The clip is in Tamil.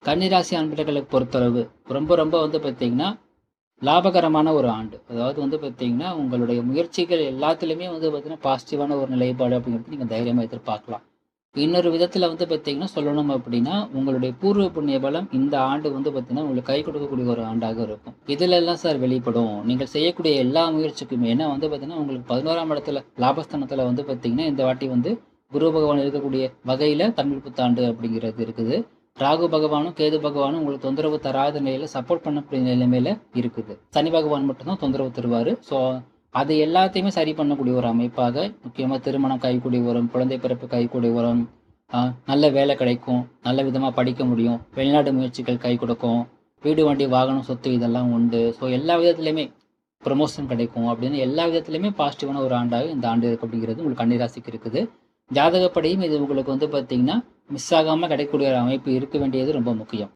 கன்னிராசி அன்பர்களை பொறுத்தளவு ரொம்ப ரொம்ப வந்து பார்த்தீங்கன்னா லாபகரமான ஒரு ஆண்டு. அதாவது வந்து பார்த்தீங்கன்னா, உங்களுடைய முயற்சிகள் எல்லாத்துலயுமே வந்து பார்த்தீங்கன்னா, பாசிட்டிவான ஒரு நிலைப்பாடு அப்படிங்கிறது நீங்க தைரியமா எதிர்பார்க்கலாம். இன்னொரு விதத்துல வந்து பார்த்தீங்கன்னா, சொல்லணும் அப்படின்னா, உங்களுடைய பூர்வ புண்ணிய பலம் இந்த ஆண்டு வந்து பார்த்தீங்கன்னா, உங்களுக்கு கை கொடுக்கக்கூடிய ஒரு ஆண்டாக இருக்கும். இதுலலாம் சார் வெளிப்படும். நீங்கள் செய்யக்கூடிய எல்லா முயற்சிக்குமே ஏன்னா வந்து பார்த்தீங்கன்னா, உங்களுக்கு 11ஆம் இடத்துல லாபஸ்தானத்துல வந்து பார்த்தீங்கன்னா, இந்த வாட்டி வந்து குரு பகவான் இருக்கக்கூடிய வகையில தமிழ் புத்தாண்டு அப்படிங்கிறது இருக்குது. ராகு பகவானும், கேது பகவானும் உங்களுக்கு தொந்தரவு தராத நிலையில சப்போர்ட் பண்ணக்கூடிய நிலைமையில இருக்குது. சனி பகவான் மட்டும் தான் தொந்தரவு தருவாரு. ஸோ, அது எல்லாத்தையுமே சரி பண்ணக்கூடிய ஒரு அமைப்பாக, முக்கியமா திருமணம் கைகூடி வரும், குழந்தை பிறப்பு கைகூடி வரும், அ நல்ல வேலை கிடைக்கும், நல்ல விதமா படிக்க முடியும், வெளிநாடு முயற்சிகள் கை கொடுக்கும், வீடு, வண்டி, வாகனம், சொத்து இதெல்லாம் உண்டு. ஸோ, எல்லா விதத்திலயுமே ப்ரமோஷன் கிடைக்கும் அப்படின்னு எல்லா விதத்திலயுமே பாசிட்டிவான ஒரு ஆண்டாக இந்த ஆண்டு இருக்கு அப்படிங்கிறது உங்களுக்கு கன்னி ராசிக்கு இருக்குது. ஜாதகப்படியும் இது உங்களுக்கு வந்து பார்த்தீங்கன்னா, மிஸ் ஆகாம கிடைக்கக்கூடிய ஒரு அமைப்பு இருக்க வேண்டியது ரொம்ப முக்கியம்.